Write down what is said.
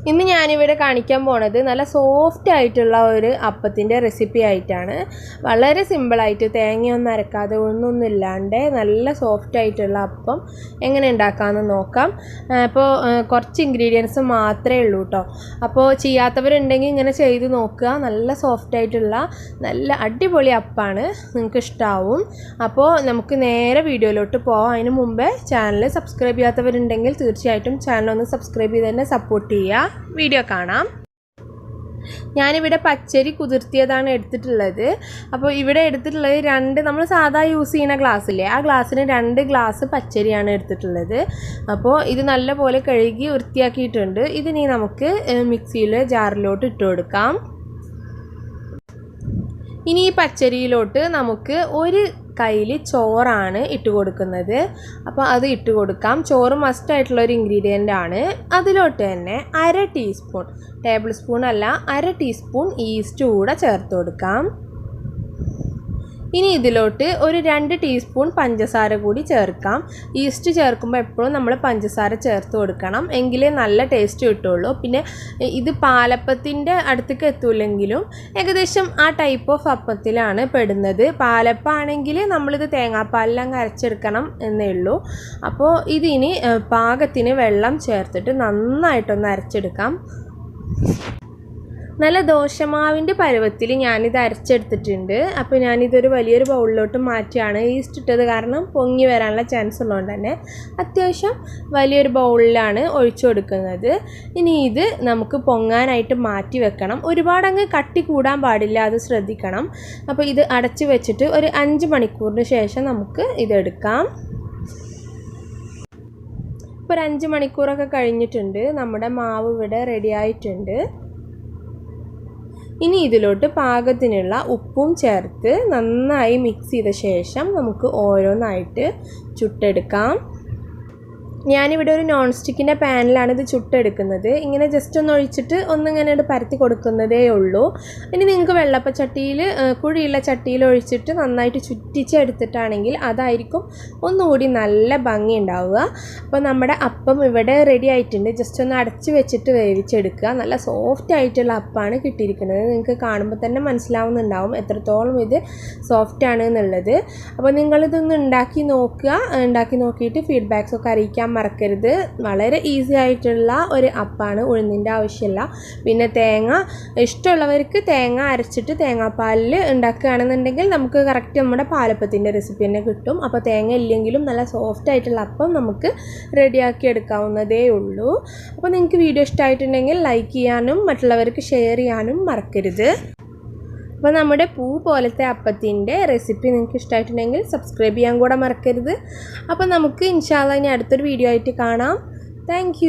ഇന്ന് ഞാനിവിടെ കാണിക്കാൻ പോണത് നല്ല സോഫ്റ്റ് ആയിട്ടുള്ള ഒരു അപ്പത്തിൻ്റെ റെസിപ്പി ആയിട്ടാണ്. വളരെ സിമ്പിളായിട്ട് തേങ്ങയൊന്നും അരക്കാതെ ഒന്നൊന്നും ഇല്ലാണ്ട് നല്ല സോഫ്റ്റ് ആയിട്ടുള്ള അപ്പം എങ്ങനെ ഉണ്ടാക്കാമെന്ന് നോക്കാം. അപ്പോൾ കുറച്ച് ഇൻഗ്രീഡിയൻസ് മാത്രമേ ഉള്ളൂ കേട്ടോ. അപ്പോൾ ചെയ്യാത്തവരുണ്ടെങ്കിൽ ഇങ്ങനെ ചെയ്ത് നോക്കുക. നല്ല സോഫ്റ്റ് ആയിട്ടുള്ള നല്ല അടിപൊളി അപ്പമാണ്, നിങ്ങൾക്ക് ഇഷ്ടമാവും. അപ്പോൾ നമുക്ക് നേരെ വീഡിയോയിലോട്ട് പോകാം. അതിന് മുമ്പേ ചാനൽ സബ്സ്ക്രൈബ് ചെയ്യാത്തവരുണ്ടെങ്കിൽ തീർച്ചയായിട്ടും ചാനലൊന്ന് സബ്സ്ക്രൈബ് ചെയ്ത് തന്നെ സപ്പോർട്ട് ചെയ്യുക. വീഡിയോ കാണാം. ഞാനിവിടെ പച്ചരി കുതിർത്തിയതാണ് എടുത്തിട്ടുള്ളത്. അപ്പോൾ ഇവിടെ എടുത്തിട്ടുള്ളത് നമ്മൾ സാധാ യൂസ് ചെയ്യുന്ന ഗ്ലാസ്സില്ലേ, ആ ഗ്ലാസ്സിന് 2 ഗ്ലാസ് പച്ചരിയാണ് എടുത്തിട്ടുള്ളത്. അപ്പോൾ ഇത് നല്ലപോലെ കഴുകി വൃത്തിയാക്കിയിട്ടുണ്ട്. ഇതിനി നമുക്ക് മിക്സിയിൽ ജാറിലോട്ട് ഇട്ട് കൊടുക്കാം. ഇനി ഈ പച്ചരിയിലോട്ട് നമുക്ക് ഒരു കയ്യിൽ ചോറാണ് ഇട്ട് കൊടുക്കുന്നത്. അപ്പോൾ അത് ഇട്ട് കൊടുക്കാം. ചോറ് മസ്റ്റായിട്ടുള്ളൊരു ഇൻഗ്രീഡിയൻ്റ് ആണ്. അതിലോട്ട് തന്നെ 1/2 ടീസ്പൂൺ, ടേബിൾ സ്പൂൺ അല്ല, 1/2 ടീസ്പൂൺ ഈസ്റ്റ് കൂടെ ചേർത്ത് കൊടുക്കാം. ഇനി ഇതിലോട്ട് ഒരു 2 ടീസ്പൂൺ പഞ്ചസാര കൂടി ചേർക്കാം. ഈസ്റ്റ് ചേർക്കുമ്പോൾ എപ്പോഴും നമ്മൾ പഞ്ചസാര ചേർത്ത് കൊടുക്കണം, എങ്കിലേ നല്ല ടേസ്റ്റ് കിട്ടുള്ളൂ. പിന്നെ ഇത് പാലപ്പത്തിൻ്റെ അടുത്തേക്ക് എത്തൂല്ലെങ്കിലും ഏകദേശം ആ ടൈപ്പ് ഓഫ് അപ്പത്തിലാണ് പെടുന്നത്. പാലപ്പാണെങ്കിൽ നമ്മളിത് തേങ്ങാപ്പാലെല്ലാം അരച്ചെടുക്കണം എന്നേ ഉള്ളൂ. അപ്പോൾ ഇതിനി പാകത്തിന് വെള്ളം ചേർത്തിട്ട് നന്നായിട്ടൊന്ന് അരച്ചെടുക്കാം. നല്ല ദോശമാവിൻ്റെ പരുവത്തിൽ ഞാനിത് അരച്ചെടുത്തിട്ടുണ്ട്. അപ്പോൾ ഞാനിതൊരു വലിയൊരു ബൗളിലോട്ട് മാറ്റിയാണ്. ഈസ്റ്റ് ഇട്ടത് കാരണം പൊങ്ങി വരാനുള്ള ചാൻസ് ഉള്ളതുകൊണ്ട് തന്നെ അത്യാവശ്യം വലിയൊരു ബൗളിലാണ് ഒഴിച്ചു കൊടുക്കുന്നത്. ഇനി ഇത് നമുക്ക് പൊങ്ങാനായിട്ട് മാറ്റി വെക്കണം. ഒരുപാടങ്ങ് കട്ടി കൂടാൻ പാടില്ല, അത് ശ്രദ്ധിക്കണം. അപ്പോൾ ഇത് അടച്ച് വെച്ചിട്ട് ഒരു 5 മണിക്കൂറിന് ശേഷം നമുക്ക് ഇതെടുക്കാം. ഇപ്പോൾ ഒരു 5 മണിക്കൂറൊക്കെ കഴിഞ്ഞിട്ടുണ്ട്. നമ്മുടെ മാവ് ഇവിടെ റെഡി ആയിട്ടുണ്ട്. ഇനി ഇതിലോട്ട് പാകത്തിനുള്ള ഉപ്പും ചേർത്ത് നന്നായി മിക്സ് ചെയ്ത ശേഷം നമുക്ക് ഓരോന്നായിട്ട് ചുട്ടെടുക്കാം. ഞാനിവിടെ ഒരു നോൺ സ്റ്റിക്കിൻ്റെ പാനിലാണ് ഇത് ചുട്ടെടുക്കുന്നത്. ഇങ്ങനെ ജസ്റ്റ് ഒന്ന് ഒഴിച്ചിട്ട് ഒന്നിങ്ങനെ പരത്തി കൊടുക്കുന്നതേ ഉള്ളൂ. ഇനി നിങ്ങൾക്ക് വെള്ളപ്പച്ചട്ടിയിൽ, കുഴിയുള്ള ചട്ടിയിൽ ഒഴിച്ചിട്ട് നന്നായിട്ട് ചുറ്റിച്ചെടുത്തിട്ടാണെങ്കിൽ അതായിരിക്കും ഒന്നുകൂടി നല്ല ഭംഗി ഉണ്ടാവുക. അപ്പോൾ നമ്മുടെ അപ്പം ഇവിടെ റെഡി ആയിട്ടുണ്ട്. ജസ്റ്റ് ഒന്ന് അടച്ച് വെച്ചിട്ട് വേവിച്ചെടുക്കുക. നല്ല സോഫ്റ്റ് ആയിട്ടുള്ള അപ്പമാണ് കിട്ടിയിരിക്കുന്നത്. നിങ്ങൾക്ക് കാണുമ്പോൾ തന്നെ മനസ്സിലാവുന്നുണ്ടാവും എത്രത്തോളം ഇത് സോഫ്റ്റ് ആണ് എന്നുള്ളത്. അപ്പോൾ നിങ്ങളിതൊന്ന് ഉണ്ടാക്കി നോക്കുക. ഉണ്ടാക്കി നോക്കിയിട്ട് ഫീഡ്ബാക്സൊക്കെ അറിയിക്കാൻ മറക്കരുത്. വളരെ ഈസി ആയിട്ടുള്ള ഒരു അപ്പാണ്, ഉഴുന്നിൻ്റെ ആവശ്യമില്ല. പിന്നെ തേങ്ങ ഇഷ്ടമുള്ളവർക്ക് തേങ്ങ അരച്ചിട്ട് തേങ്ങാപ്പാലിൽ ഉണ്ടാക്കുകയാണെന്നുണ്ടെങ്കിൽ നമുക്ക് കറക്റ്റ് നമ്മുടെ പാലപ്പത്തിൻ്റെ റെസിപ്പി തന്നെ കിട്ടും. അപ്പോൾ തേങ്ങ ഇല്ലെങ്കിലും നല്ല സോഫ്റ്റ് ആയിട്ടുള്ള അപ്പം നമുക്ക് റെഡിയാക്കി എടുക്കാവുന്നതേ ഉള്ളൂ. അപ്പോൾ നിങ്ങൾക്ക് വീഡിയോ ഇഷ്ടമായിട്ടുണ്ടെങ്കിൽ ലൈക്ക് ചെയ്യാനും മറ്റുള്ളവർക്ക് ഷെയർ ചെയ്യാനും മറക്കരുത്. അപ്പോൾ നമ്മുടെ പൂ പോലത്തെ അപ്പത്തിൻ്റെ റെസിപ്പി നിങ്ങൾക്ക് ഇഷ്ടമായിട്ടുണ്ടെങ്കിൽ സബ്സ്ക്രൈബ് ചെയ്യാൻ കൂടെ മറക്കരുത്. അപ്പോൾ നമുക്ക് ഇൻഷാ അല്ലാഹ് ഇനി അടുത്തൊരു വീഡിയോ ആയിട്ട് കാണാം. താങ്ക്